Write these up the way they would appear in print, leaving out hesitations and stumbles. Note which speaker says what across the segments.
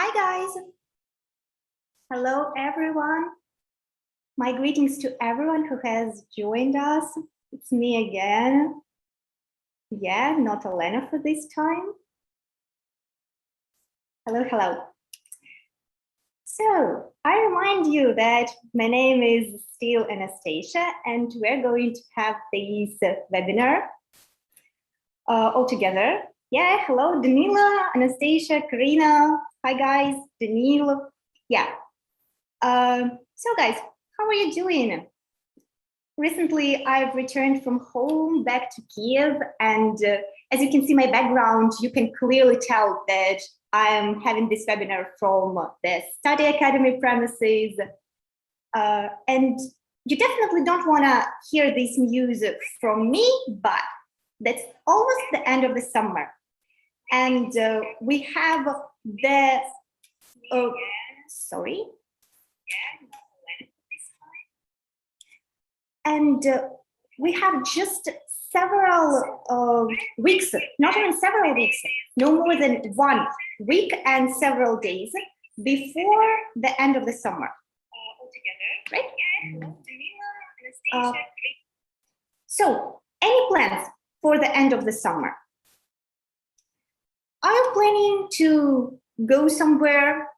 Speaker 1: Hi guys, hello everyone. My greetings to everyone who has joined us. It's me again. Yeah, not Elena for this time. Hello, hello. So I remind you that my name is still Anastasia and we're going to have this webinar all together. Yeah, hello, Danila, Anastasia, Karina. Hi guys, Danil. Yeah. So guys, how are you doing? Recently, I've returned from home back to Kiev, and as you can see my background, you can clearly tell that I'm having this webinar from the Study Academy premises, and you definitely don't want to hear this news from me, but that's almost the end of the summer, and we have the, sorry. And we have just several weeks, not even several weeks, no more than 1 week and several days before the end of the summer. Right? So, any plans for the end of the summer? Are you planning to go somewhere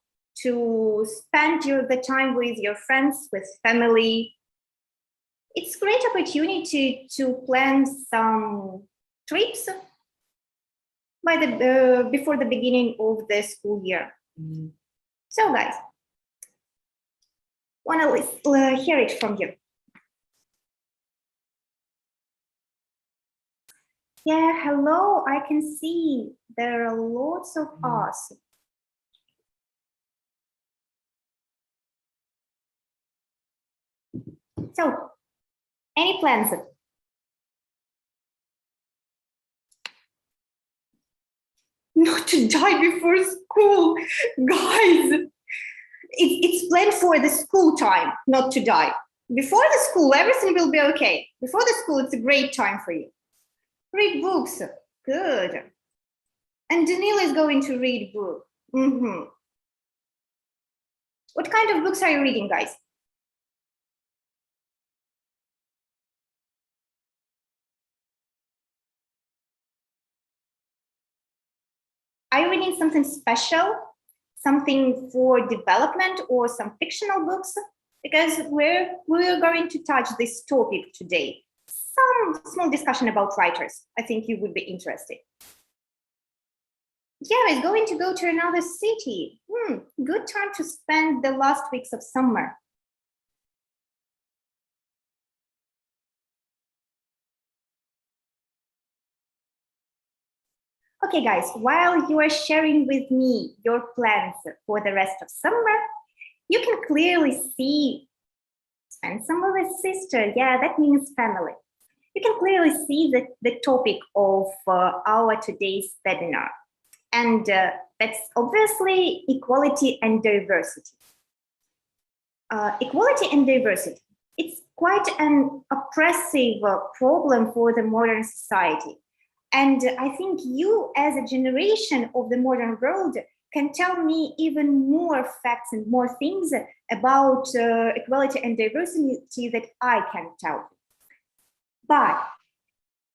Speaker 1: to spend the time with your friends, with family? It's a great opportunity to plan some trips by before the beginning of the school year. So guys, want to hear it from you. Yeah, hello, I can see there are lots of us. So, any plans? Not to die before school, guys. It's planned for the school time, not to die. Before the school, everything will be okay. Before the school, it's a great time for you. Read books, good. And Danila is going to read book. What kind of books are you reading, guys? Are you reading something special, something for development, or some fictional books? Because we're going to touch this topic today. Some small discussion about writers. I think you would be interested. Yeah, it's going to go to another city. Good time to spend the last weeks of summer. Okay, guys, while you are sharing with me your plans for the rest of summer, you can clearly see, spend summer with sister. Yeah, that means family. You can clearly see the topic of our today's webinar. And that's obviously equality and diversity. Equality and diversity, it's quite an oppressive problem for the modern society. And I think you, as a generation of the modern world, can tell me even more facts and more things about equality and diversity that I can tell you. But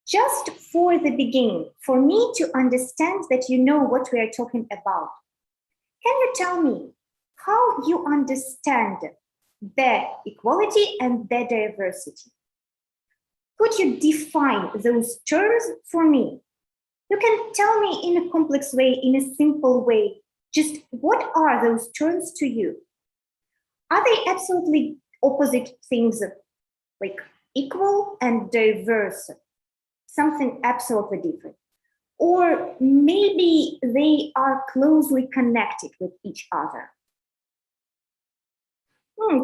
Speaker 1: just for the beginning, for me to understand that you know what we are talking about, can you tell me how you understand the equality and the diversity? Could you define those terms for me? You can tell me in a complex way, in a simple way, just what are those terms to you? Are they absolutely opposite things, like equal and diverse, something absolutely different? Or maybe they are closely connected with each other?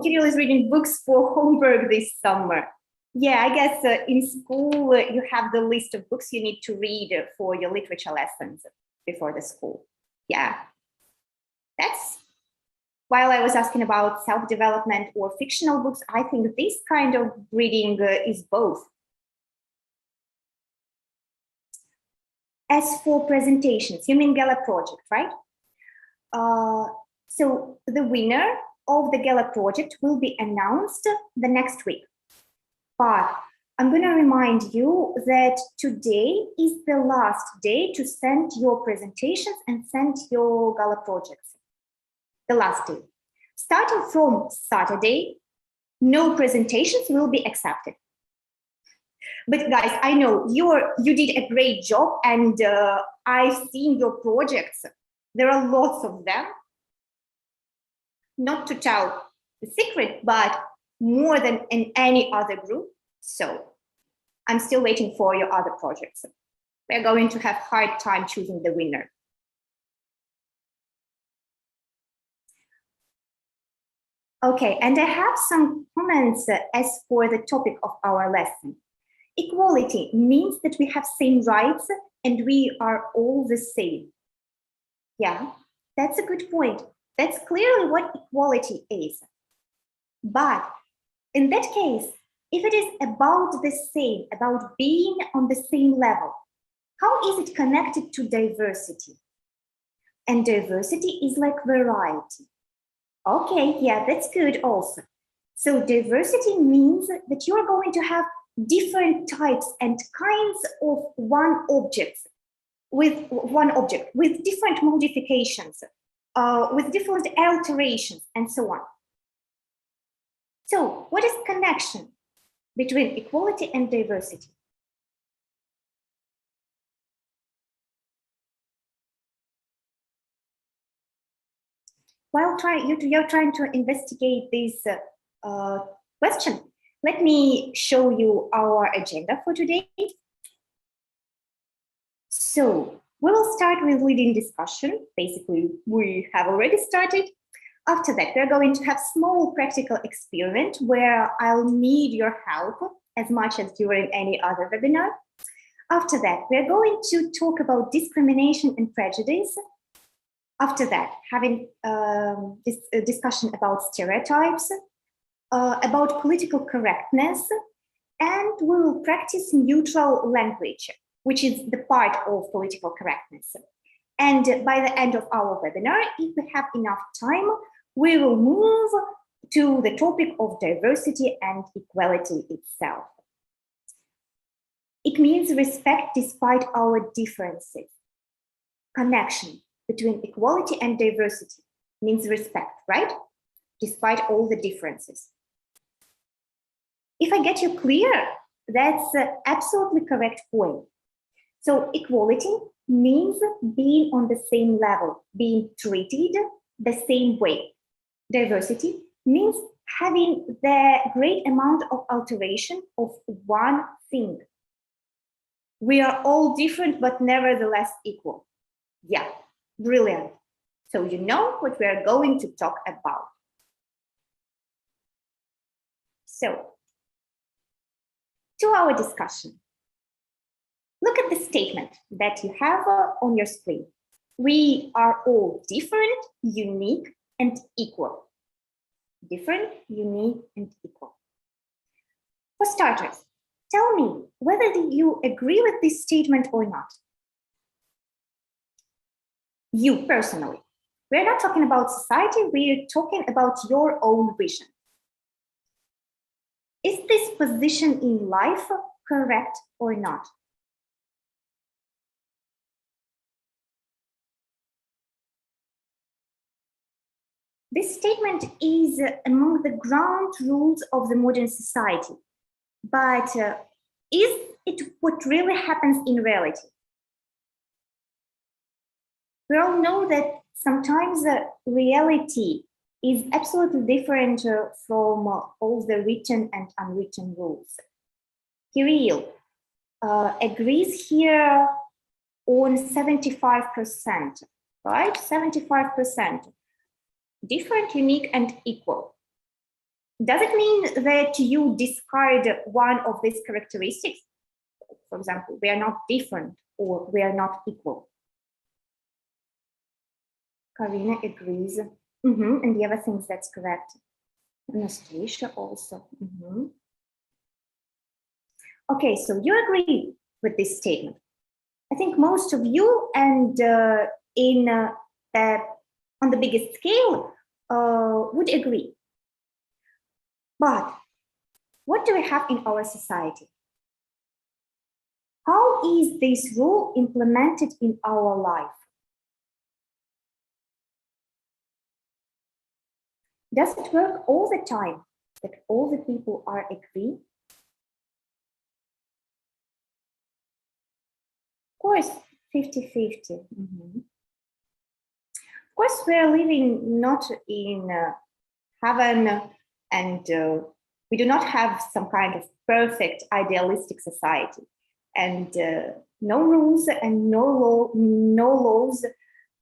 Speaker 1: Kirill is reading books for homework this summer. Yeah, I guess in school you have the list of books you need to read for your literature lessons before the school. Yeah, that's, while I was asking about self-development or fictional books, I think this kind of reading is both. As for presentations, you mean Gala project, right? So the winner of the gala project will be announced the next week. But I'm going to remind you that today is the last day to send your presentations and send your gala projects. The last day. Starting from Saturday, no presentations will be accepted. But guys, I know you did a great job, and I've seen your projects. There are lots of them. Not to tell the secret, but more than in any other group. So I'm still waiting for your other projects. We're going to have hard time choosing the winner. Okay, and I have some comments as for the topic of our lesson. Equality means that we have same rights and we are all the same. Yeah, that's a good point. That's clearly what equality is. But in that case, if it is about the same, about being on the same level, how is it connected to diversity? And diversity is like variety. Okay, yeah, that's good also. So diversity means that you are going to have different types and kinds of with different modifications, with different alterations, and so on. So what is connection between equality and diversity? While you're trying to investigate this question, let me show you our agenda for today. So we will start with leading discussion. Basically, we have already started. After that, we're going to have small practical experiment where I'll need your help as much as during any other webinar. After that, we're going to talk about discrimination and prejudice. After that, having this discussion about stereotypes, about political correctness, and we will practice neutral language, which is the part of political correctness. And by the end of our webinar, if we have enough time, we will move to the topic of diversity and equality itself. It means respect despite our differences. Connection between equality and diversity means respect, right? Despite all the differences. If I get you clear, that's an absolutely correct point. So equality means being on the same level, being treated the same way. Diversity means having the great amount of alteration of one thing. We are all different, but nevertheless equal. Yeah, brilliant. So you know what we are going to talk about. So, to our discussion. Look at the statement that you have on your screen. We are all different, unique, and equal. Different, unique, and equal. For starters, tell me whether you agree with this statement or not. You personally. We're not talking about society, we're talking about your own vision. Is this position in life correct or not? This statement is among the ground rules of the modern society, but is it what really happens in reality? We all know that sometimes reality is absolutely different from all the written and unwritten rules. Kirill agrees here on 75%, right? 75%. Different, unique, and equal. Does it mean that you discard one of these characteristics? For example, we are not different or we are not equal. Karina agrees. And the other things, that's correct. Anastasia also. Okay, so you agree with this statement. I think most of you, and on on the biggest scale would agree. But what do we have in our society? How is this rule implemented in our life? Does it work all the time that all the people are agree? Of course, 50-50. Of course, we're living not in heaven, and we do not have some kind of perfect idealistic society, and no rules and no laws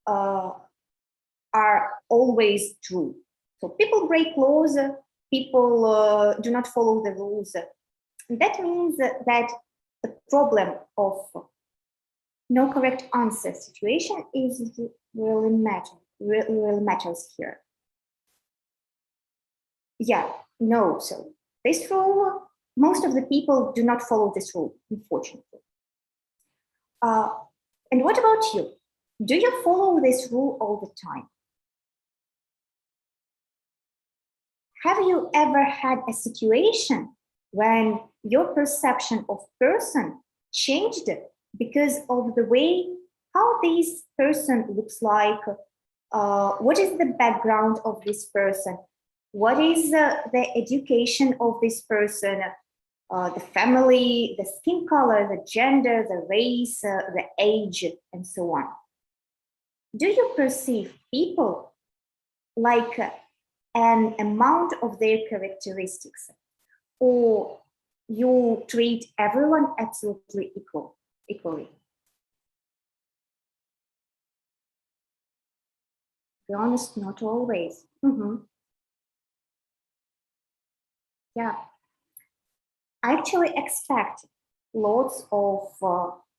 Speaker 1: are always true. So people break laws, people do not follow the rules. And that means that the problem of no correct answer situation is really matters here. Yeah, no, so this rule, most of the people do not follow this rule, unfortunately. And what about you? Do you follow this rule all the time? Have you ever had a situation when your perception of person changed because of the way how this person looks like? What is the background of this person? What is the education of this person, the family, the skin color, the gender, the race, the age, and so on? Do you perceive people like an amount of their characteristics, or you treat everyone absolutely equally? To be honest, not always. Yeah, I actually expect lots of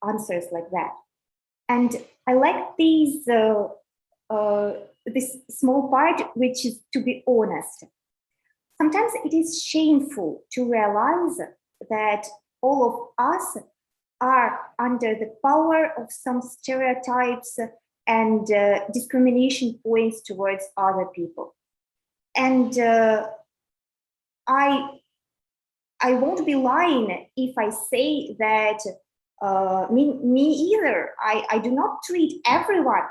Speaker 1: answers like that. And I like these this small part, which is to be honest. Sometimes it is shameful to realize that all of us are under the power of some stereotypes and discrimination points towards other people. And I won't be lying if I say that me either. I do not treat everyone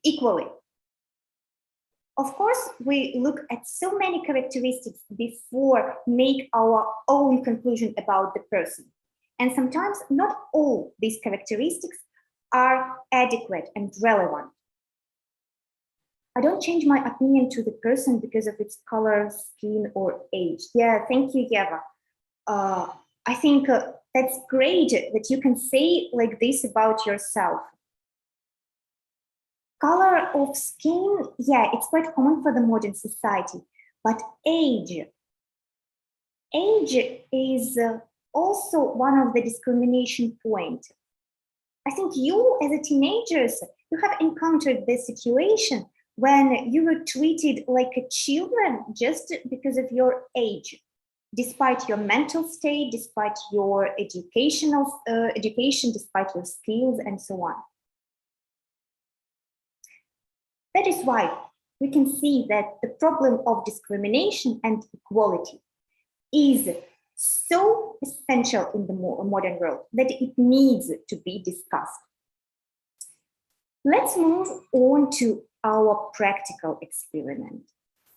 Speaker 1: equally. Of course, we look at so many characteristics before make our own conclusion about the person. And sometimes not all these characteristics are adequate and relevant. I don't change my opinion to the person because of its color, skin, or age. Yeah, thank you, Yeva. I think that's great that you can say like this about yourself. Color of skin, yeah, it's quite common for the modern society, but age is also one of the discrimination points. I think you as a teenagers, you have encountered this situation when you were treated like a children just because of your age, despite your mental state, despite your education, despite your skills, and so on. That is why we can see that the problem of discrimination and equality is so essential in the modern world that it needs to be discussed. Let's move on to our practical experiment.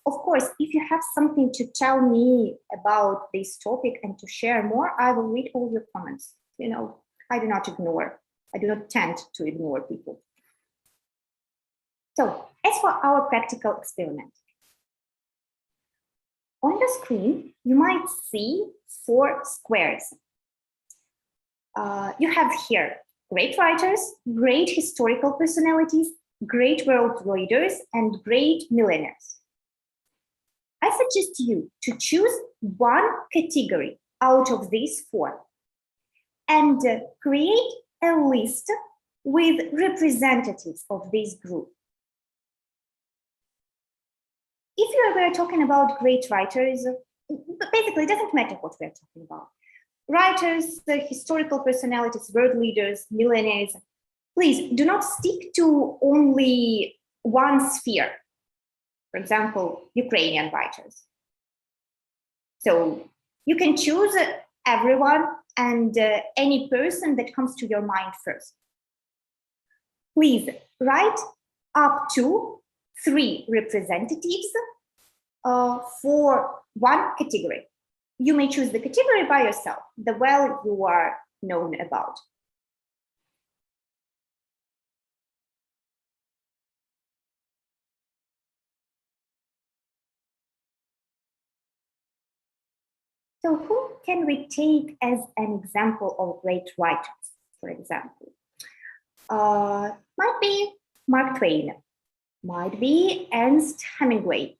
Speaker 1: Of course, if you have something to tell me about this topic and to share more, I will read all your comments. You know, I do not tend to ignore people. So, as for our practical experiment, on the screen, you might see 4 squares. You have here great writers, great historical personalities, great world leaders, and great millionaires. I suggest you to choose one category out of these 4 and create a list with representatives of this group. If you were talking about great writers, basically it doesn't matter what we're talking about. Writers, historical personalities, world leaders, millionaires, please do not stick to only one sphere, for example, Ukrainian writers. So you can choose everyone and any person that comes to your mind first. Please write up to 3 representatives for one category. You may choose the category by yourself, the well you are known about. So who can we take as an example of great writers, for example? Might be Mark Twain, might be Ernest Hemingway.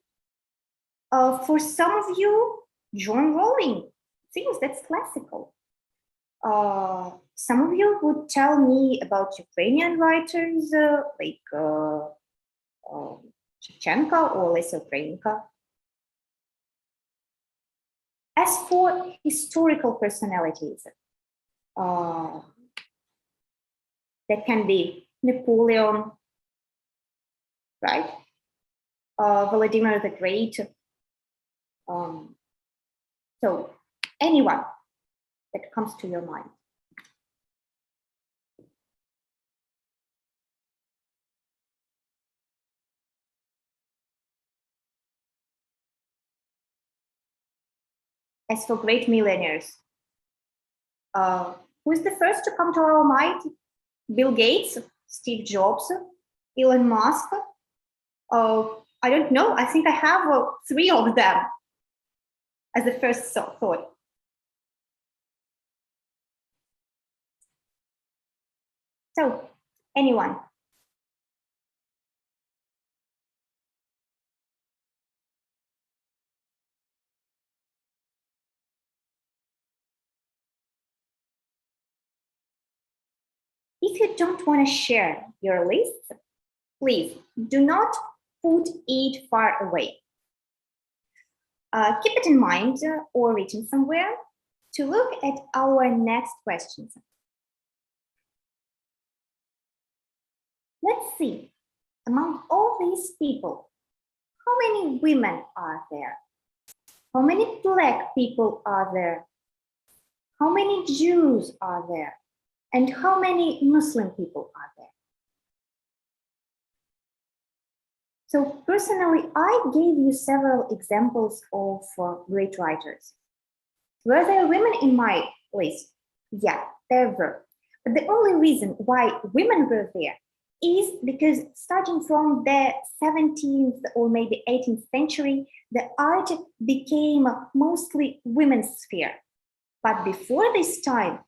Speaker 1: For some of you, John Rowling, seems that's classical. Some of you would tell me about Ukrainian writers like Shevchenko or Lisa Ukrainka. As for historical personalities, that can be Napoleon, right? Vladimir the Great. So anyone that comes to your mind. As for great millionaires, who is the first to come to our mind? Bill Gates, Steve Jobs, Elon Musk. I don't know. I think I have 3 of them as the first thought. So, anyone? If you don't want to share your list, please do not put it far away. Keep it in mind or written somewhere to look at our next questions. Let's see, among all these people, how many women are there? How many Black people are there? How many Jews are there? And how many Muslim people are there? So personally, I gave you several examples of great writers. Were there women in my list? Yeah, there were. But the only reason why women were there is because starting from the 17th or maybe 18th century, the art became mostly women's sphere. But before this time,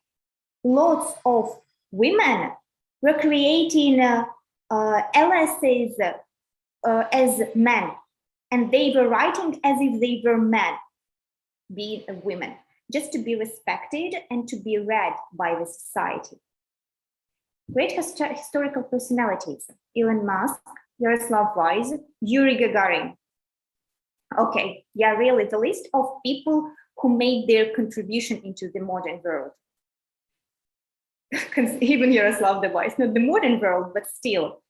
Speaker 1: lots of women were creating LSAs as men, and they were writing as if they were men, being a women, just to be respected and to be read by the society. Great historical personalities: Elon Musk, Yaroslav Weiss, Yuri Gagarin. Okay, yeah, really, the list of people who made their contribution into the modern world. Even Yaroslav the Weiss, not the modern world, but still,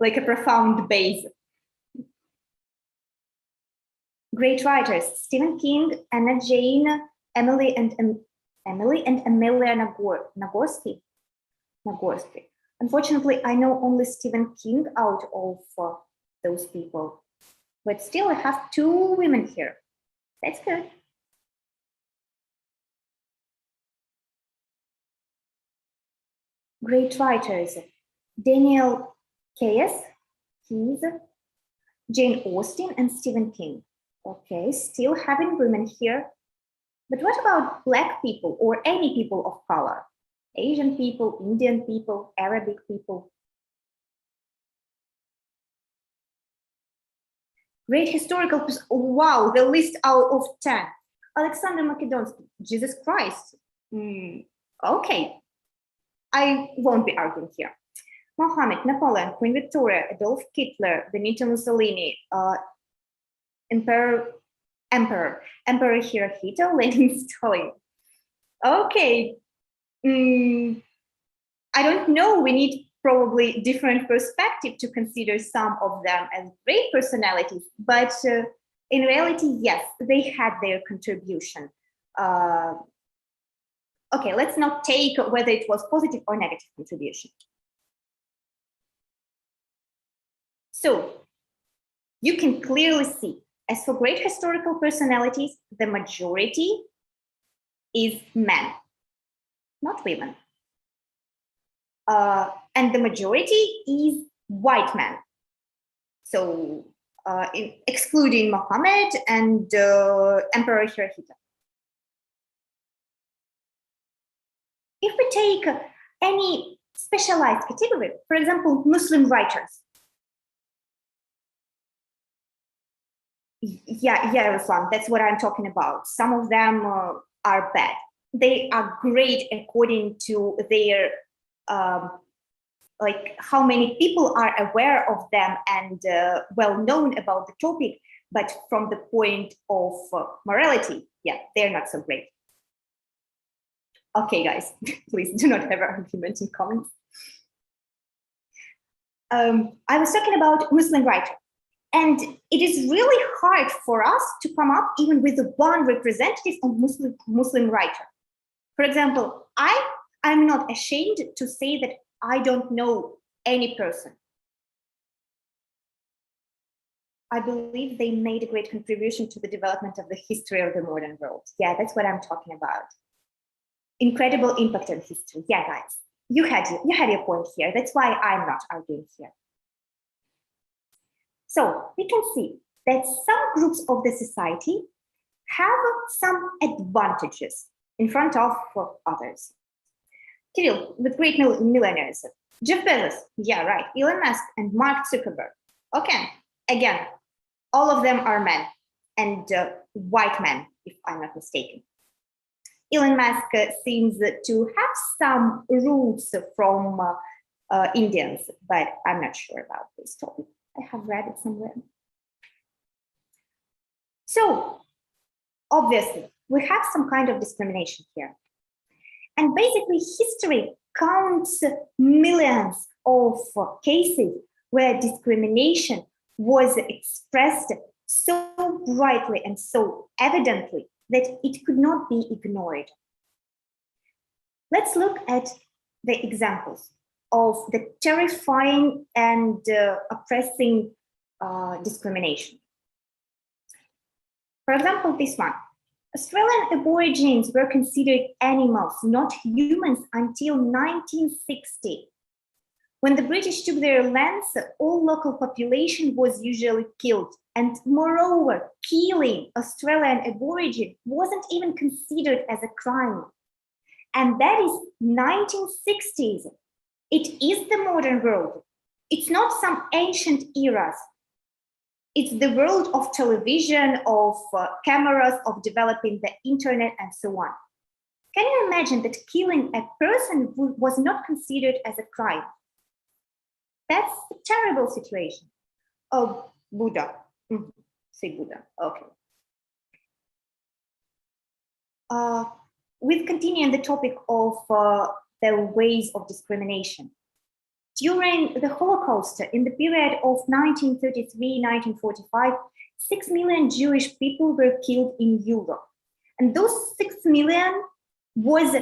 Speaker 1: like a profound base. Great writers: Stephen King, Anna Jane, Emily and Amelia Nagorsky. Unfortunately, I know only Stephen King out of those people, but still I have 2 women here. That's good. Great writers: Daniel Keyes, Jane Austen, and Stephen King. Okay, still having women here. But what about Black people or any people of color? Asian people, Indian people, Arabic people. Great historical, wow, the list out of 10. Alexander Makedonsky, Jesus Christ. Okay, I won't be arguing here. Mohammed, Napoleon, Queen Victoria, Adolf Hitler, Benito Mussolini, Emperor Hirohito, Lenin, Stalin. Okay, I don't know, we need probably different perspective to consider some of them as great personalities, but in reality, yes, they had their contribution. Okay, let's not take whether it was positive or negative contribution. So you can clearly see, as for great historical personalities, the majority is men, not women. And the majority is white men. So excluding Muhammad and Emperor Hirohito. If we take any specialized category, for example, Muslim writers. Yeah, Ruslan, that's what I'm talking about. Some of them are bad. They are great according to their like how many people are aware of them and well known about the topic, but from the point of morality, yeah, they're not so great. Okay, guys, please do not have an argument in comments. I was talking about Muslim writer, and it is really hard for us to come up even with one representative of Muslim writer. For example, I'm not ashamed to say that I don't know any person. I believe they made a great contribution to the development of the history of the modern world. Yeah, that's what I'm talking about. Incredible impact on history. Yeah, guys, you had your point here. That's why I'm not arguing here. So we can see that some groups of the society have some advantages in front of others. Kirill, with great millionaires, Jeff Bezos, yeah, right, Elon Musk and Mark Zuckerberg. Okay, again, all of them are men and white men, if I'm not mistaken. Elon Musk seems to have some roots from Indians, but I'm not sure about this topic. I have read it somewhere. So, obviously, we have some kind of discrimination here. And basically, history counts millions of cases where discrimination was expressed so brightly and so evidently that it could not be ignored. Let's look at the examples of the terrifying and oppressing discrimination. For example, this one. Australian Aborigines were considered animals, not humans, until 1960. When the British took their lands, all local population was usually killed. And moreover, killing Australian Aborigine wasn't even considered as a crime. And that is 1960s. It is the modern world. It's not some ancient eras. It's the world of television, of cameras, of developing the internet, and so on. Can you imagine that killing a person was not considered as a crime? That's a terrible situation. Oh, Buddha. Say Buddha, okay. We'll continue on the topic of the ways of discrimination. During the Holocaust, in the period of 1933-1945, 6 million Jewish people were killed in Europe. And those 6 million was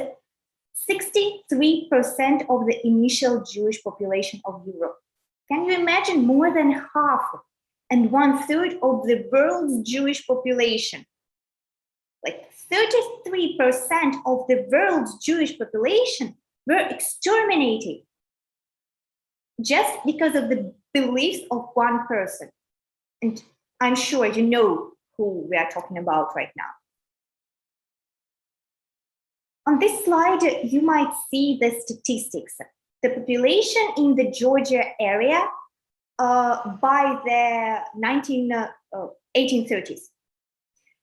Speaker 1: 63% of the initial Jewish population of Europe. Can you imagine more than half and 1/3 of the world's Jewish population? Like 33% of the world's Jewish population were exterminated just because of the beliefs of one person. And I'm sure you know who we are talking about right now. On this slide, you might see the statistics. The population in the Georgia area by the 1830s.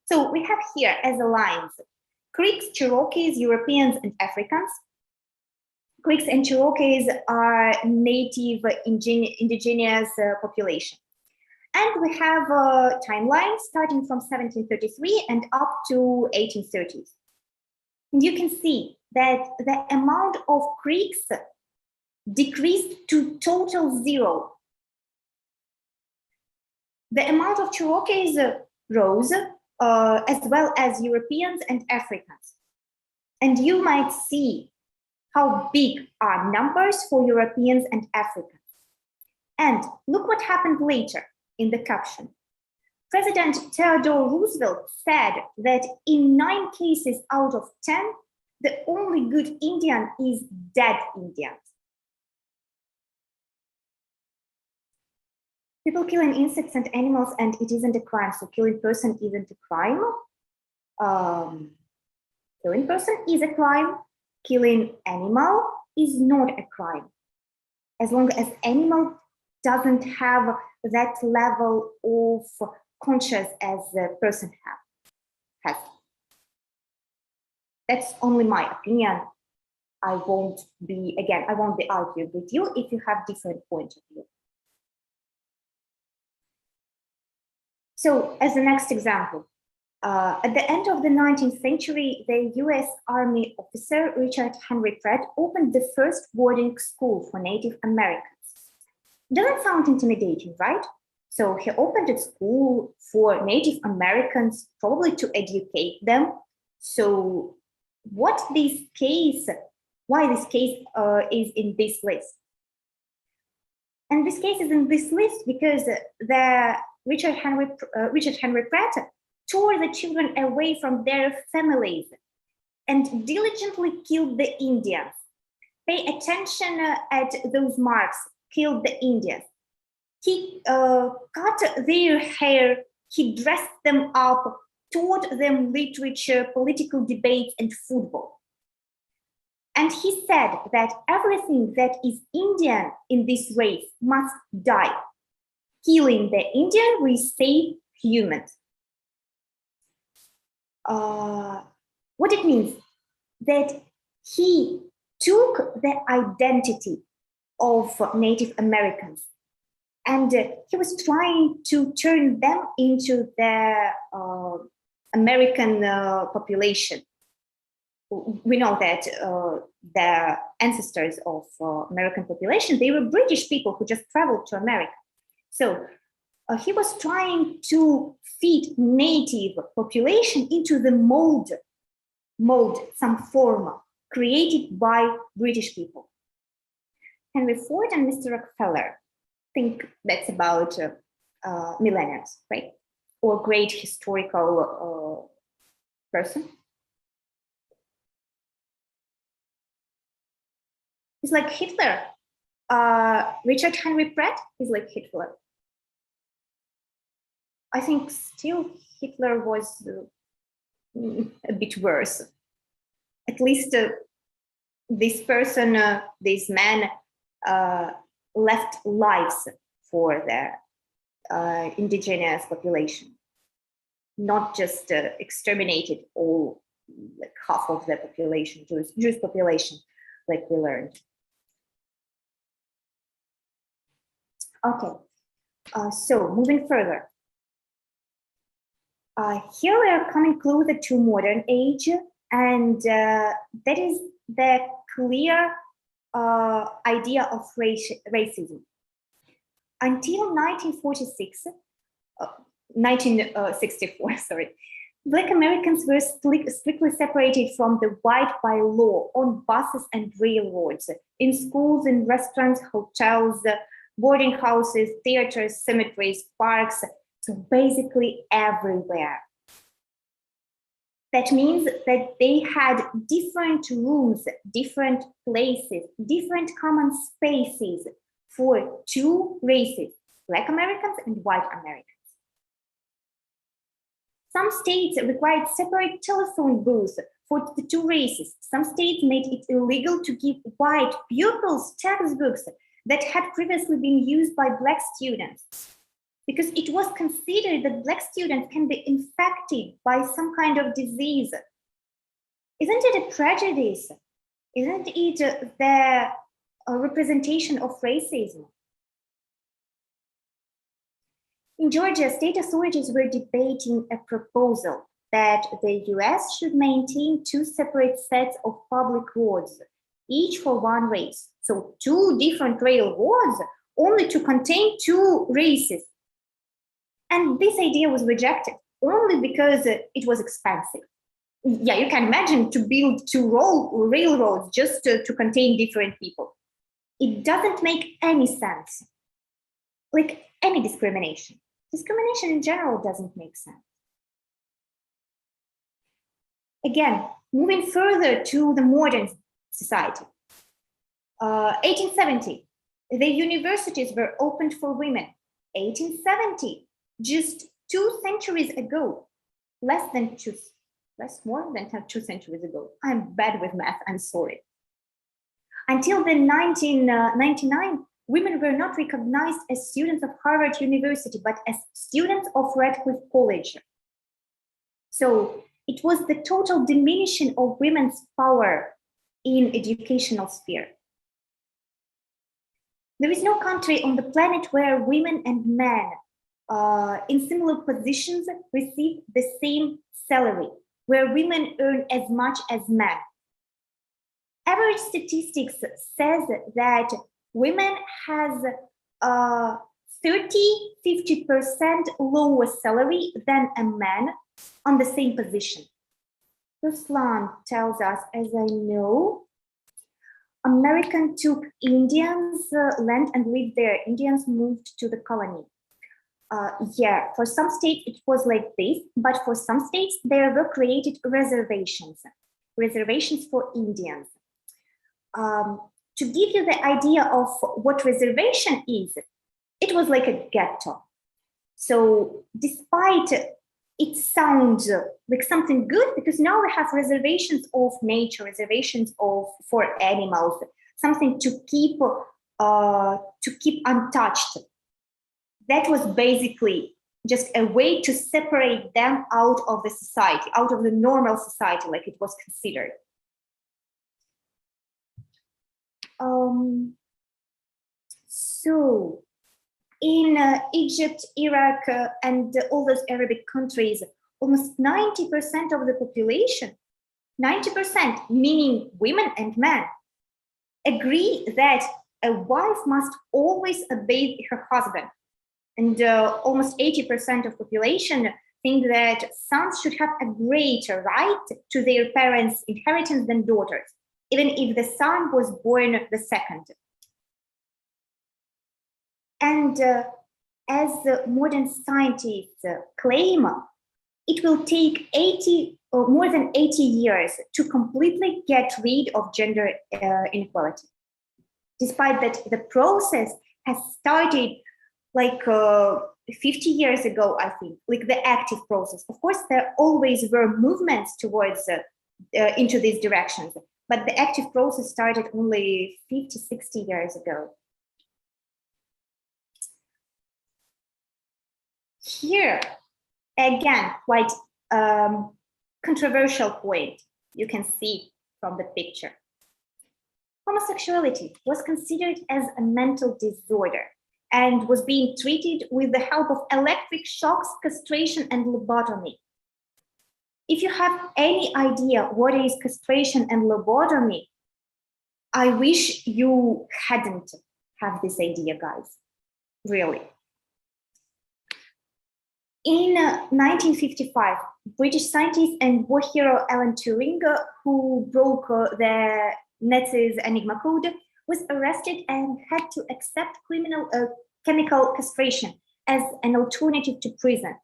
Speaker 1: So we have here as a lines, Creeks, Cherokees, Europeans, and Africans. Creeks and Cherokees are native indigenous population. And we have a timeline starting from 1733 and up to 1830s. And you can see that the amount of Creeks decreased to total zero. The amount of Cherokees rose, as well as Europeans and Africans. And you might see how big are numbers for Europeans and Africans. And look what happened later in the caption. President Theodore Roosevelt said that in 9 cases out of 10, the only good Indian is dead Indians. People killing insects and animals, and it isn't a crime. So killing person isn't a crime. Killing person is a crime. Killing animal is not a crime. As long as animal doesn't have that level of conscious as the person has. That's only my opinion. I won't be arguing with you if you have different point of view. So as the next example, at the end of the 19th century, the US Army officer Richard Henry Pratt opened the first boarding school for Native Americans. Doesn't sound intimidating, right? So he opened a school for Native Americans, probably to educate them. So why this case is in this list? And this case is in this list because the Richard Henry Pratt tore the children away from their families and diligently killed the Indians. Pay attention at those marks, killed the Indians. He cut their hair, he dressed them up, taught them literature, political debates, and football. And he said that everything that is Indian in this race must die. Killing the Indian will save humans. What it means? That he took the identity of Native Americans and he was trying to turn them into the American population. We know that the ancestors of American population, they were British people who just traveled to America. So he was trying to feed native population into the mold, some form created by British people. Henry Ford and Mr. Rockefeller, I think that's about millennials, right? Or great historical person. He's like Hitler. Richard Henry Pratt is like Hitler. I think still Hitler was a bit worse. At least this person, this man, left lives for the indigenous population, not just exterminated all, like half of the population, Jewish population, like we learned. Okay, so moving further. Here we are coming closer to modern age, and that is the clear idea of racism. Until 1964, sorry, Black Americans were strictly separated from the white by law on buses and railroads, in schools, in restaurants, hotels, boarding houses, theaters, cemeteries, parks, so basically everywhere. That means that they had different rooms, different places, different common spaces for two races, Black Americans and white Americans. Some states required separate telephone booths for the two races. Some states made it illegal to give white pupils textbooks that had previously been used by Black students, because it was considered that Black students can be infected by some kind of disease. Isn't it a prejudice? Isn't it the representation of racism? In Georgia, state authorities were debating a proposal that the US should maintain two separate sets of public roads, each for one race. So two different railroads only to contain two races. And this idea was rejected only because it was expensive. Yeah, you can imagine to build two railroads just to contain different people. It doesn't make any sense. Like any discrimination. Discrimination in general doesn't make sense. Again, moving further to the modern society. 1870, the universities were opened for women. 1870, just 2 centuries ago, more than 2 centuries ago. I'm bad with math, I'm sorry. Until the 1999, women were not recognized as students of Harvard University, but as students of Radcliffe College. So it was the total diminishing of women's power in educational sphere. There is no country on the planet where women and men in similar positions receive the same salary, where women earn as much as men. Average statistics says that women has 30–50% lower salary than a man on the same position. Ruslan tells us, as I know, American took Indians' land and lived there. Indians moved to the colony. Yeah, for some states it was like this, but for some states there were created reservations for Indians. To give you the idea of what reservation is, it was like a ghetto. So despite it sounds like something good, because now we have reservations of nature, reservations for animals, something to keep untouched. That was basically just a way to separate them out of the society, out of the normal society, like it was considered. So in Egypt, Iraq, and all those Arabic countries, almost 90% of the population, 90%, meaning women and men, agree that a wife must always obey her husband. And almost 80% of population think that sons should have a greater right to their parents' inheritance than daughters, even if the son was born the second. And as modern scientists claim, it will take more than 80 years to completely get rid of gender inequality. Despite that, the process has started like 50 years ago, I think, like the active process. Of course, there always were movements towards into these directions, but the active process started only 50, 60 years ago. Here, again, quite controversial point you can see from the picture. Homosexuality was considered as a mental disorder and was being treated with the help of electric shocks, castration, and lobotomy. If you have any idea what is castration and lobotomy, I wish you hadn't have this idea, guys, really. In 1955, British scientist and war hero Alan Turing, who broke the Nazis' Enigma code, was arrested and had to accept chemical castration as an alternative to prison.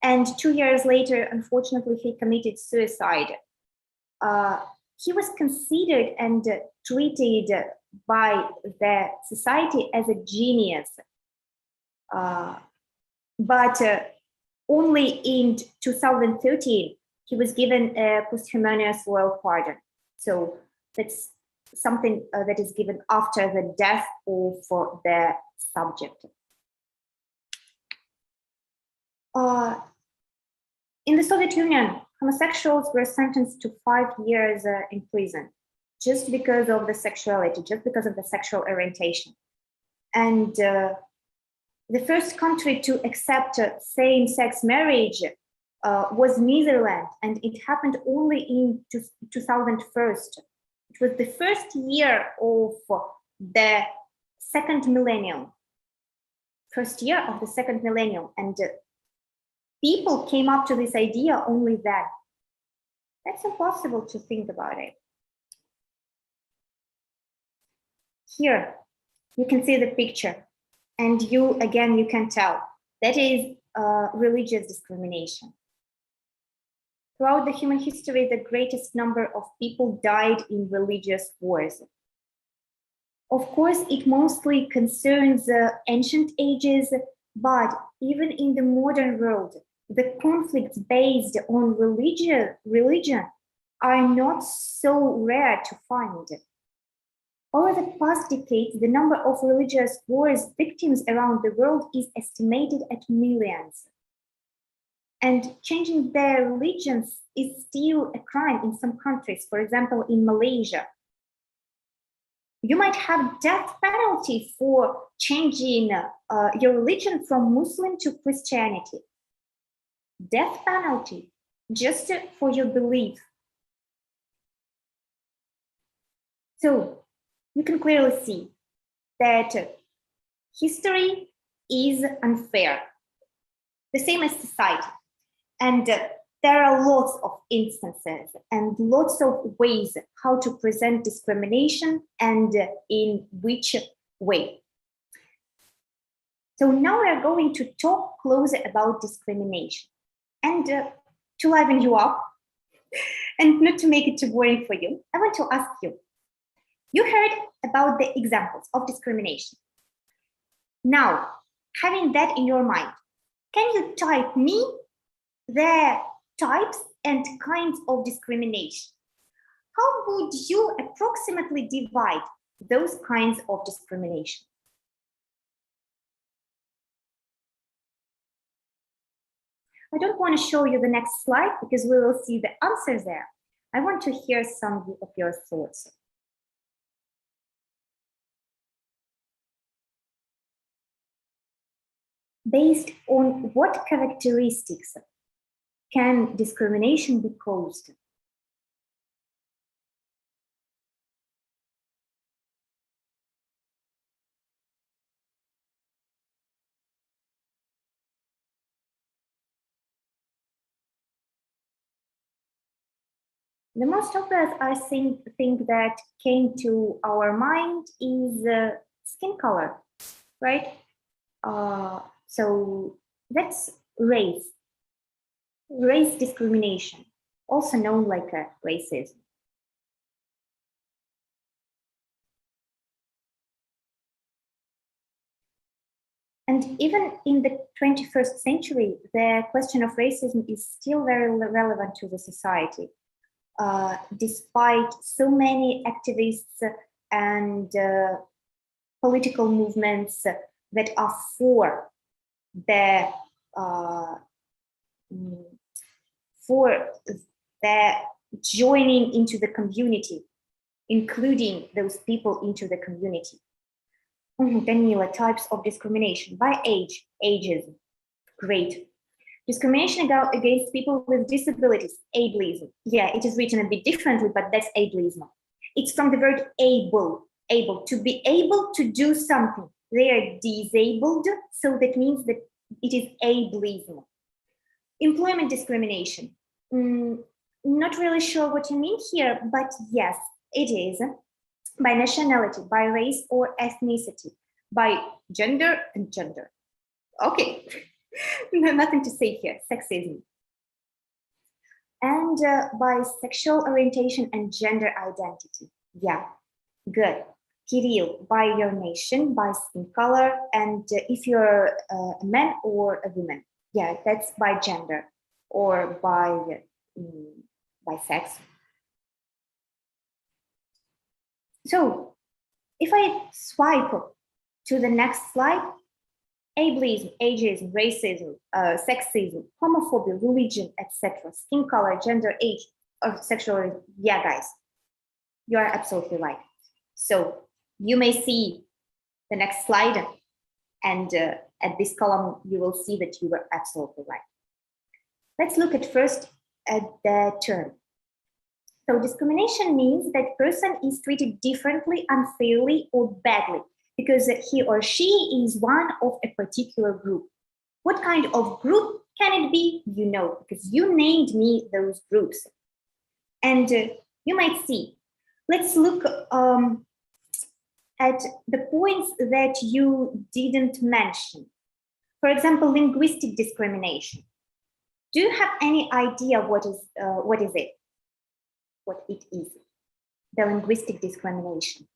Speaker 1: And 2 years later, unfortunately, he committed suicide. He was considered and treated by the society as a genius. But only in 2013, he was given a posthumous royal pardon. So that's something that is given after the death of the subject. In the Soviet Union, homosexuals were sentenced to 5 years in prison just because of the sexuality, just because of the sexual orientation. And the first country to accept same-sex marriage was Netherlands, and it happened only in 2001. It was the first year of the second millennium. First year of the second millennium. And people came up to this idea only then. That's impossible to think about it. Here, you can see the picture. And you can tell that is religious discrimination. Throughout the human history, the greatest number of people died in religious wars. Of course, it mostly concerns ancient ages, but even in the modern world, the conflicts based on religion are not so rare to find. Over the past decades, the number of religious wars victims around the world is estimated at millions. And changing their religions is still a crime in some countries, for example, in Malaysia. You might have death penalty for changing your religion from Muslim to Christianity. Death penalty, just for your belief. So you can clearly see that history is unfair, the same as society. And there are lots of instances and lots of ways how to present discrimination and in which way. So now we are going to talk closer about discrimination. And to liven you up and not to make it too boring for you, I want to ask you, you heard about the examples of discrimination. Now, having that in your mind, can you type me the types and kinds of discrimination? How would you approximately divide those kinds of discrimination? I don't want to show you the next slide because we will see the answers there. I want to hear some of your thoughts. Based on what characteristics can discrimination be caused? The most obvious, I think that came to our mind is skin color, right? So that's race discrimination, also known like racism. And even in the 21st century, the question of racism is still very relevant to the society. Despite so many activists and political movements that are for the joining into the community, including those people into the community. Daniela, types of discrimination by age, ageism. Great. Discrimination against people with disabilities, ableism. Yeah, it is written a bit differently, but that's ableism. It's from the word able, to be able to do something. They are disabled, so that means that it is ableism. Employment discrimination. Not really sure what you mean here, but yes, it is. By nationality, by race or ethnicity, by gender and gender. Okay, nothing to say here, sexism. And by sexual orientation and gender identity. Yeah, good. Kirill, by your nation, by skin color, and if you're a man or a woman. Yeah, that's by gender or by sex. So if I swipe to the next slide, ableism, ageism, racism, sexism, homophobia, religion, etc., skin color, gender, age, or sexual, yeah, guys, you are absolutely right. So you may see the next slide, and at this column, you will see that you were absolutely right. Let's look at first at the term. So discrimination means that person is treated differently, unfairly, or badly because he or she is one of a particular group. What kind of group can it be? You know, because you named me those groups. And you might see. Let's look at the points that you didn't mention. For example, linguistic discrimination. Do you have any idea what is it? What it is? The linguistic discrimination.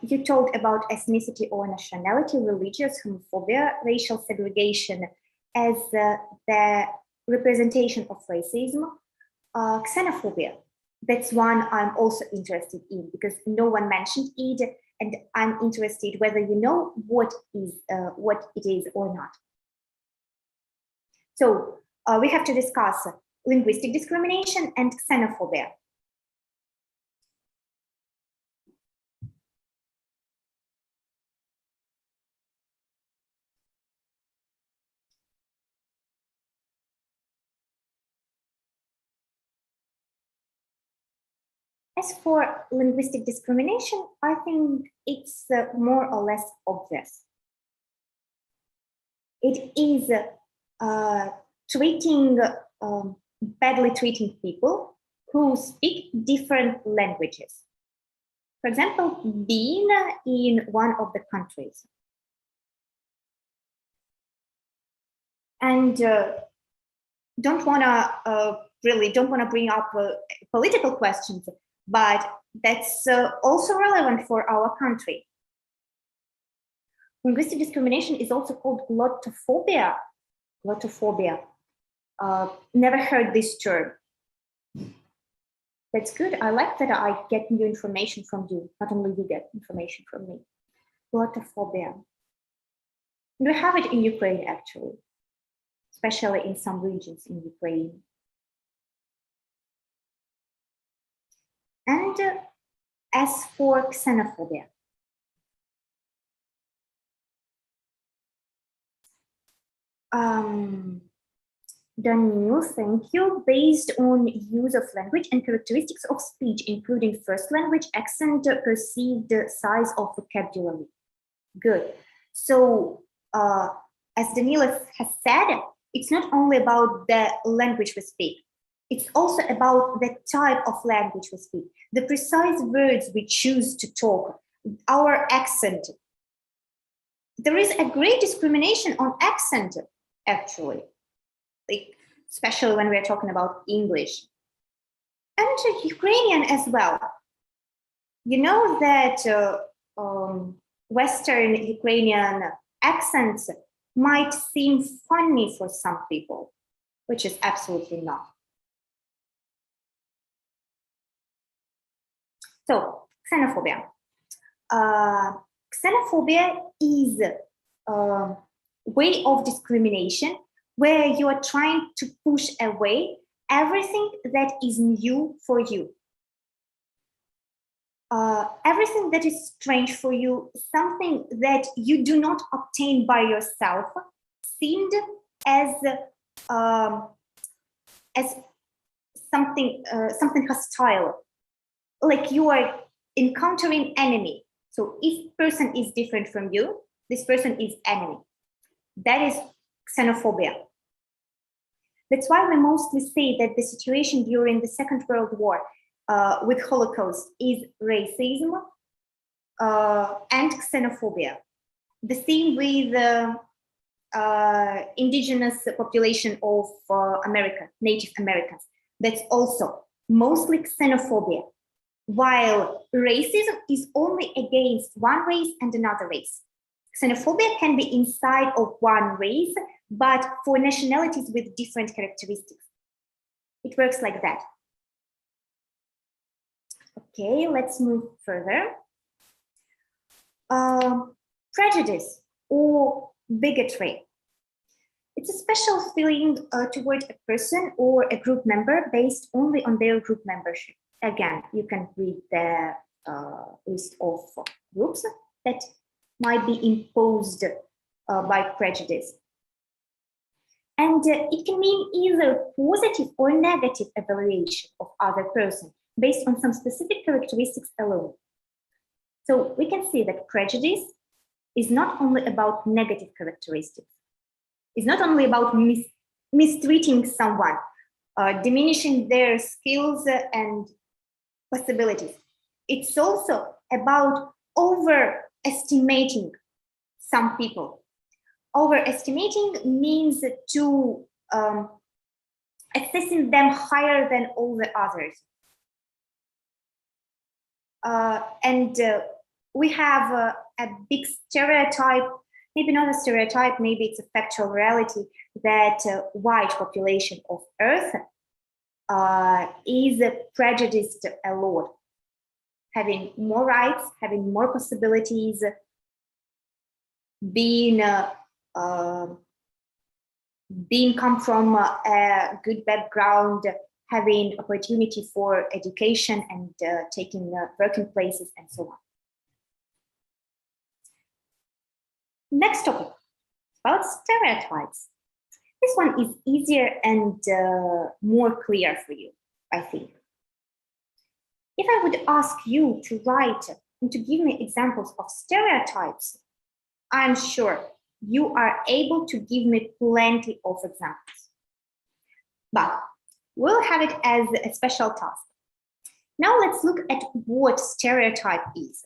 Speaker 1: You talked about ethnicity or nationality, religious homophobia, racial segregation as the representation of racism, xenophobia. That's one I'm also interested in because no one mentioned it, and I'm interested whether you know what it is or not. So we have to discuss linguistic discrimination and xenophobia. As for linguistic discrimination, I think it's more or less obvious. It is badly treating people who speak different languages. For example, being in one of the countries. And don't want to bring up political questions, but that's also relevant for our country. Linguistic discrimination is also called glottophobia. Glottophobia. Never heard this term. That's good. I like that I get new information from you. Not only you get information from me. Glottophobia. We have it in Ukraine, actually, especially in some regions in Ukraine. And as for xenophobia, Daniel, thank you. Based on use of language and characteristics of speech, including first language, accent, perceived size of vocabulary. Good. So, as Danila has said, it's not only about the language we speak. It's also about the type of language we speak, the precise words we choose to talk, our accent. There is a great discrimination on accent, actually, like, especially when we're talking about English. And Ukrainian as well. You know that Western Ukrainian accents might seem funny for some people, which is absolutely not. So, xenophobia. Xenophobia is a way of discrimination where you are trying to push away everything that is new for you. Everything that is strange for you, something that you do not obtain by yourself, seemed as something hostile, like you are encountering enemy. So if person is different from you, this person is enemy. That is xenophobia. That's why we mostly say that the situation during the Second World War with Holocaust is racism and xenophobia. The same with the indigenous population of America, Native Americans. That's also mostly xenophobia, while racism is only against one race and another race. Xenophobia can be inside of one race, but for nationalities with different characteristics. It works like that. Okay, let's move further. Prejudice or bigotry. It's a special feeling toward a person or a group member based only on their group membership. Again, you can read the list of groups that might be imposed by prejudice. And it can mean either positive or negative evaluation of other person based on some specific characteristics alone. So we can see that prejudice is not only about negative characteristics. It's not only about mistreating someone, diminishing their skills and possibilities. It's also about overestimating some people. Overestimating means to assessing them higher than all the others. We have a big stereotype, maybe not a stereotype, maybe it's a factual reality, that white population of Earth is prejudiced a lot, having more rights, having more possibilities, being come from a good background, having opportunity for education and taking working places and so on. Next topic, about stereotypes. This one is easier and more clear for you, I think. If I would ask you to write and to give me examples of stereotypes, I'm sure you are able to give me plenty of examples. But we'll have it as a special task. Now let's look at what stereotype is.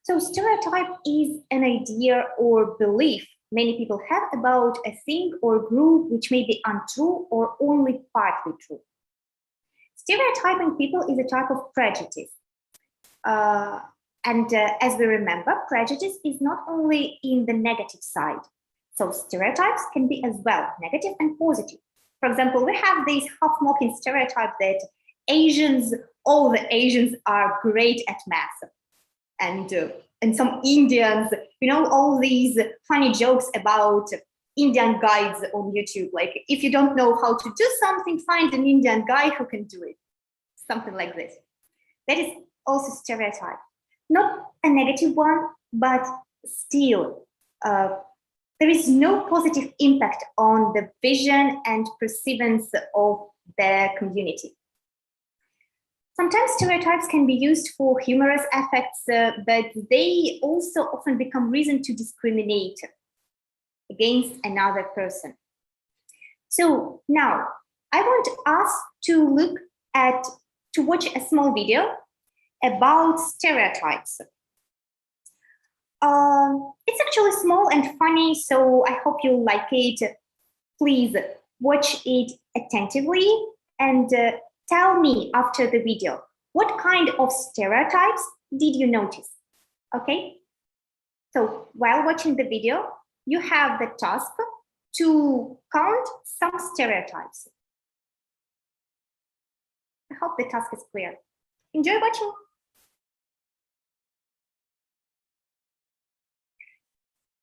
Speaker 1: So stereotype is an idea or belief many people have about a thing or group which may be untrue or only partly true. Stereotyping people is a type of prejudice. As we remember, prejudice is not only in the negative side. So stereotypes can be as well, negative and positive. For example, we have this half-mocking stereotype that all the Asians are great at math. And some Indians, all these funny jokes about Indian guides on YouTube. Like, if you don't know how to do something, find an Indian guy who can do it. Something like this. That is also stereotype. Not a negative one, but still, there is no positive impact on the vision and perceivance of the community. Sometimes stereotypes can be used for humorous effects, but they also often become reason to discriminate against another person. So now I want us to watch a small video about stereotypes. It's actually small and funny, so I hope you like it. Please watch it attentively and tell me after the video, what kind of stereotypes did you notice? Okay? So while watching the video, you have the task to count some stereotypes. I hope the task is clear. Enjoy watching.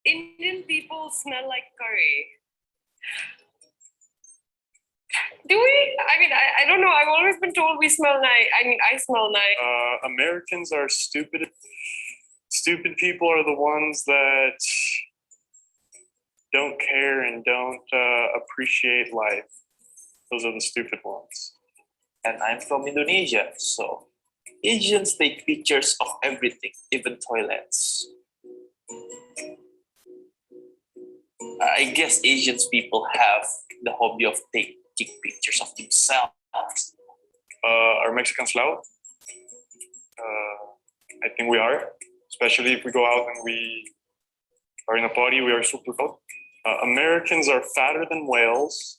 Speaker 2: Indian people smell like curry. Do we? I mean, I don't know. I've always been told we smell nice. I mean, I smell nice.
Speaker 3: Americans are stupid. Stupid people are the ones that don't care and don't appreciate life. Those are the stupid ones.
Speaker 4: And I'm from Indonesia, so Asians take pictures of everything, even toilets. I guess Asian people have the hobby of taking pictures of themselves.
Speaker 3: Are Mexicans loud? I think we are, especially if we go out and we are in a party, we are super loud. Americans are fatter than whales.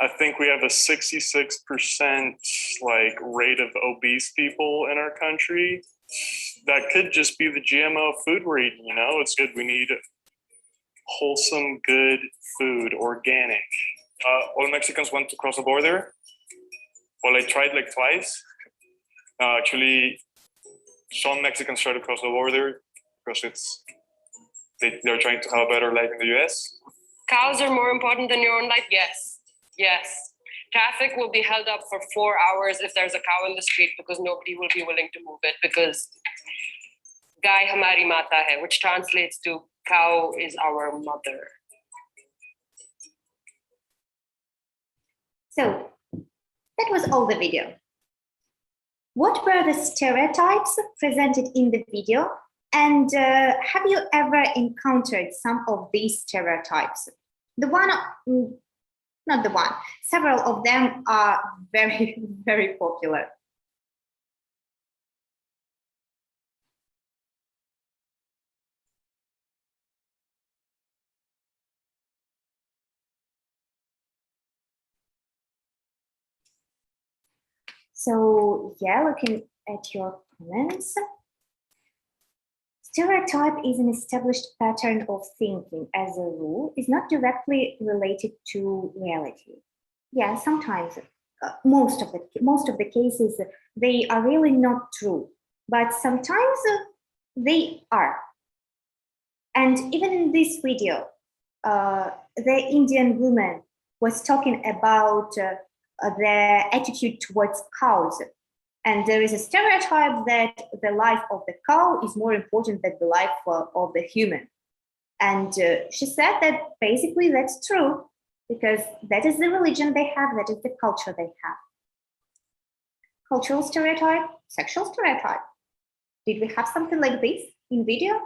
Speaker 3: I think we have a 66% rate of obese people in our country. That could just be the GMO food we're eating, It's good. We need wholesome, good food, organic. All Mexicans want to cross the border. Well, I tried twice. Actually, some Mexicans try to cross the border because they're trying to have a better life in the US.
Speaker 2: Cows are more important than your own life? Yes. Yes. Traffic will be held up for 4 hours if there's a cow in the street because nobody will be willing to move it because Gai hamari mata hai, which translates to cow is our mother.
Speaker 1: So that was all the video. What were the stereotypes presented in the video? And have you ever encountered some of these stereotypes? The one, not the one, several of them are very, very popular. So yeah, looking at your comments. Stereotype is an established pattern of thinking as a rule, is not directly related to reality. Yeah, sometimes, most of the cases, they are really not true, but sometimes they are. And even in this video, the Indian woman was talking about their attitude towards cows. And there is a stereotype that the life of the cow is more important than the life of the human. And she said that basically that's true, because that is the religion they have, that is the culture they have. Cultural stereotype, sexual stereotype. Did we have something like this in video?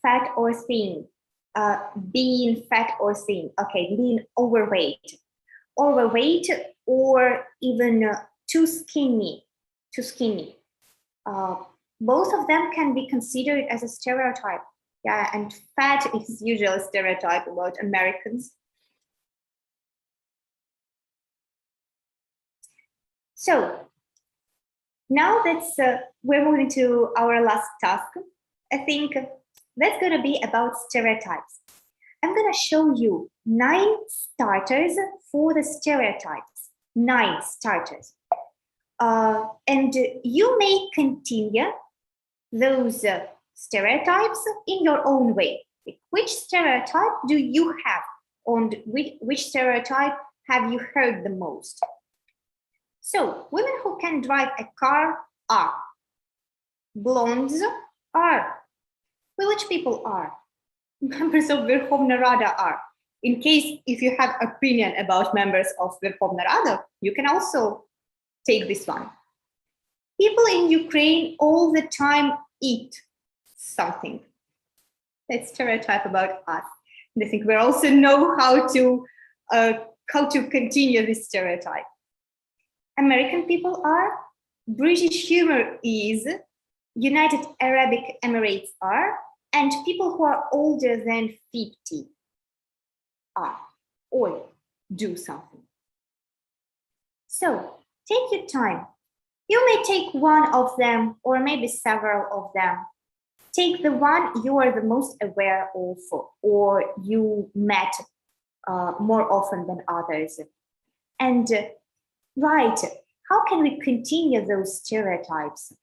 Speaker 1: Fat or thin, being fat or thin, okay, being overweight, or even too skinny. Both of them can be considered as a stereotype. Yeah, and fat is usually a stereotype about Americans. So now that's we're moving to our last task. I think that's going to be about stereotypes. I'm going to show you 9 starters for the stereotypes. 9 starters. And you may continue those stereotypes in your own way. Which stereotype do you have? And which stereotype have you heard the most? So, women who can drive a car are. Blondes are. Village people are. Members of Verkhovna Rada are. In case if you have opinion about members of Verkhovna Rada, you can also take this one. People in Ukraine all the time eat something. That's stereotype about us. And I think we also know how to continue this stereotype. American people are. British humor is. United Arab Emirates are. And people who are older than 50 are or do something. So take your time. You may take one of them or maybe several of them. Take the one you are the most aware of or you met more often than others. And write, how can we continue those stereotypes?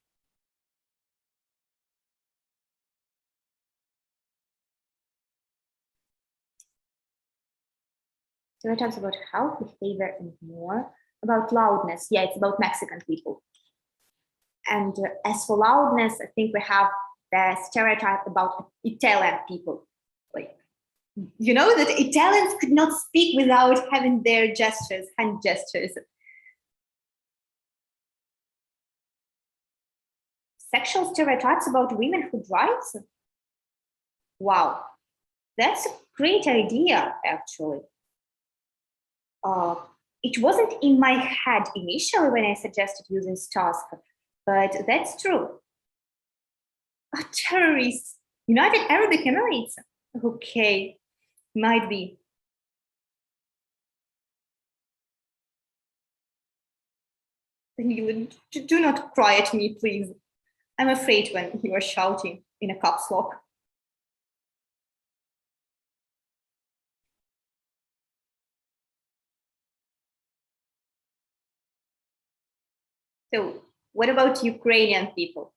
Speaker 1: Stereotypes about health, behavior, and more. About loudness, yeah, it's about Mexican people. And as for loudness, I think we have the stereotype about Italian people. Like, you know that Italians could not speak without having their gestures, hand gestures. Sexual stereotypes about women who drive. Wow, that's a great idea, actually. It wasn't in my head initially when I suggested using task, but that's true. Terrorists, United Arab Emirates. Okay, might be. Do not cry at me, please. I'm afraid when you are shouting in a caps lock. So, what about Ukrainian people?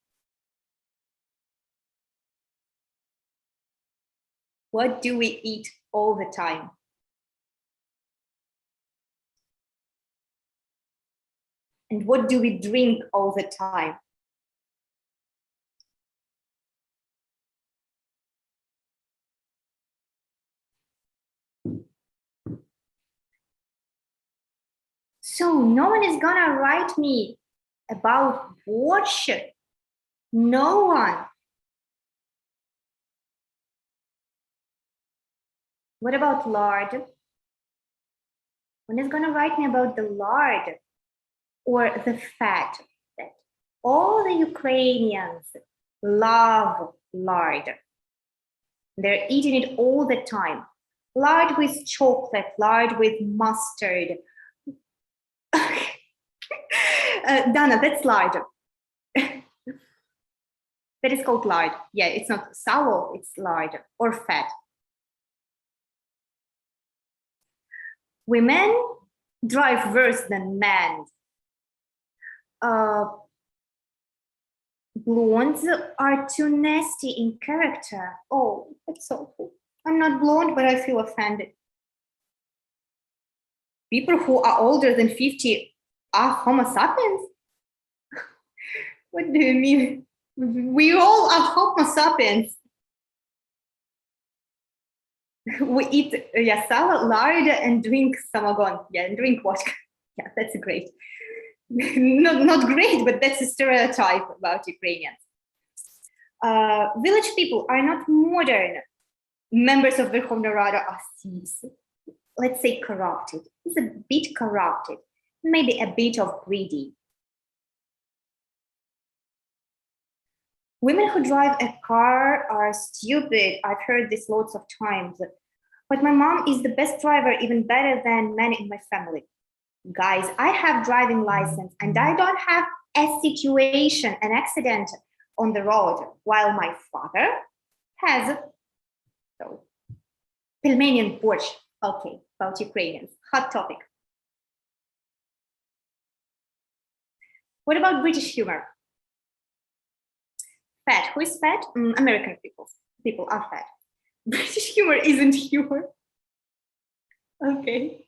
Speaker 1: What do we eat all the time? And what do we drink all the time? So no one is gonna write me about borscht. No one. What about lard? One is gonna write me about the lard or the fat. That all the Ukrainians love lard. They're eating it all the time. Lard with chocolate, lard with mustard. Dana, that's lard. That is called lard. Yeah, it's not sour, it's lard or fat. Women drive worse than men. Blondes are too nasty in character. Oh, that's awful. I'm not blonde, but I feel offended. People who are older than 50 are Homo sapiens? What do you mean? We all are Homo sapiens. We eat salad, lard, and drink samagon. Yeah, and drink vodka. Yeah, that's great. Not great, but that's a stereotype about Ukrainians. Village people are not modern. Members of Verkhovna Rada are thieves. Let's say corrupted. It's a bit corrupted, maybe a bit of greedy. Women who drive a car are stupid. I've heard this lots of times. But my mom is the best driver, even better than men in my family. Guys, I have driving license and I don't have a situation, an accident on the road, while my father has. So, pelmeni and borscht. Okay, about Ukrainians, hot topic. What about British humor? Fat, who is fat? American people are fat. British humor isn't humor. Okay,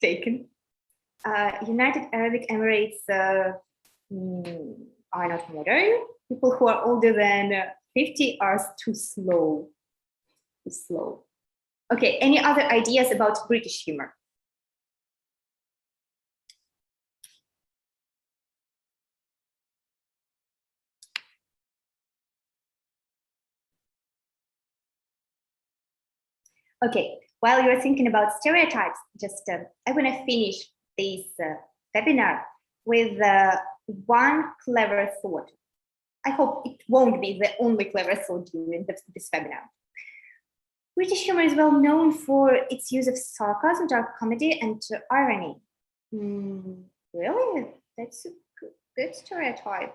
Speaker 1: taken. United Arab Emirates are not modern. People who are older than 50 are too slow. Too slow. Okay, any other ideas about British humor? Okay, while you're thinking about stereotypes, just I want to finish this webinar with one clever thought. I hope it won't be the only clever thought during this webinar. British humor is well known for its use of sarcasm, dark comedy, and irony. Really? That's a good stereotype.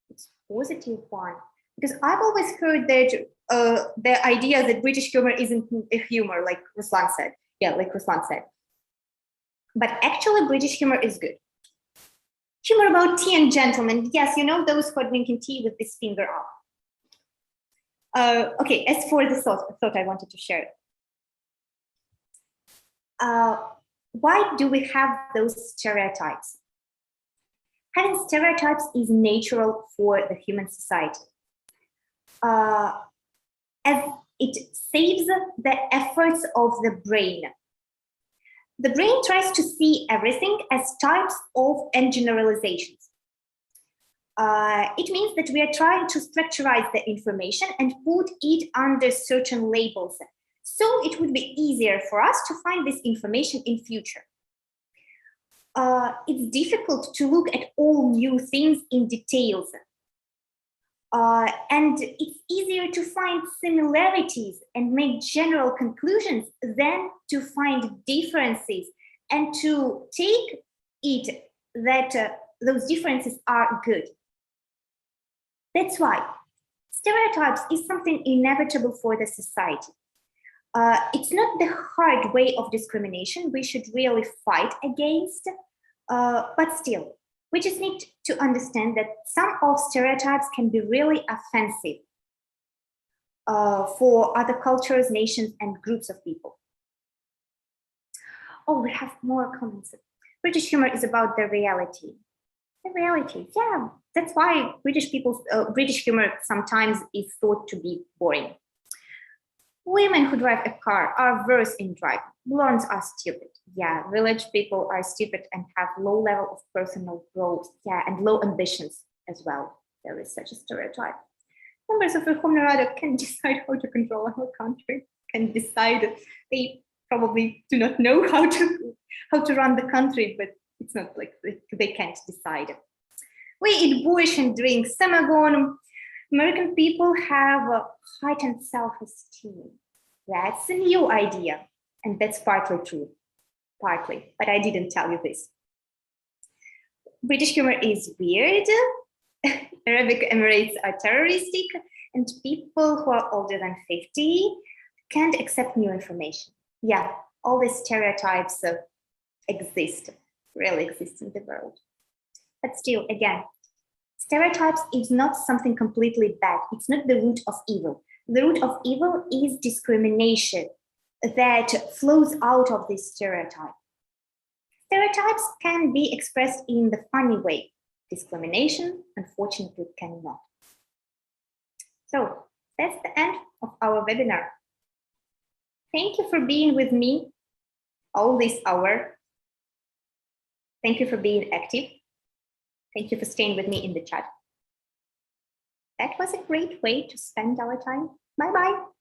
Speaker 1: It's a positive one. Because I've always heard that the idea that British humor isn't a humor, like Ruslan said. Yeah, like Ruslan said. But actually, British humor is good. Humor about tea and gentlemen. Yes, you know those who are drinking tea with this finger up. Okay, as for the thought I wanted to share. Why do we have those stereotypes? Having stereotypes is natural for the human society. As it saves the efforts of the brain. The brain tries to see everything as types of and generalizations. It means that we are trying to structurize the information and put it under certain labels. So it would be easier for us to find this information in future. It's difficult to look at all new things in details. And it's easier to find similarities and make general conclusions than to find differences and to take it that those differences are good. That's why stereotypes is something inevitable for the society. It's not the hard way of discrimination we should really fight against, but still, we just need to understand that some of stereotypes can be really offensive for other cultures, nations, and groups of people. Oh, we have more comments. British humor is about the reality. The reality, yeah. That's why British humor sometimes is thought to be boring. Women who drive a car are worse in driving. Blondes are stupid. Yeah, village people are stupid and have low level of personal growth. Yeah, and low ambitions as well. There is such a stereotype. Members of Verkhovna Rada can decide how to control our country, can decide. They probably do not know how to run the country, but it's not like they can't decide. We eat borscht and drink samagon. American people have a heightened self-esteem. That's a new idea, and that's partly true, partly, but I didn't tell you this. British humor is weird. Arabic Emirates are terroristic, and people who are older than 50 can't accept new information. Yeah, all these stereotypes exist, really exist in the world. But still, again, stereotypes is not something completely bad. It's not the root of evil. The root of evil is discrimination that flows out of this stereotype. Stereotypes can be expressed in the funny way. Discrimination, unfortunately, cannot. So that's the end of our webinar. Thank you for being with me all this hour. Thank you for being active. Thank you for staying with me in the chat. That was a great way to spend our time. Bye-bye.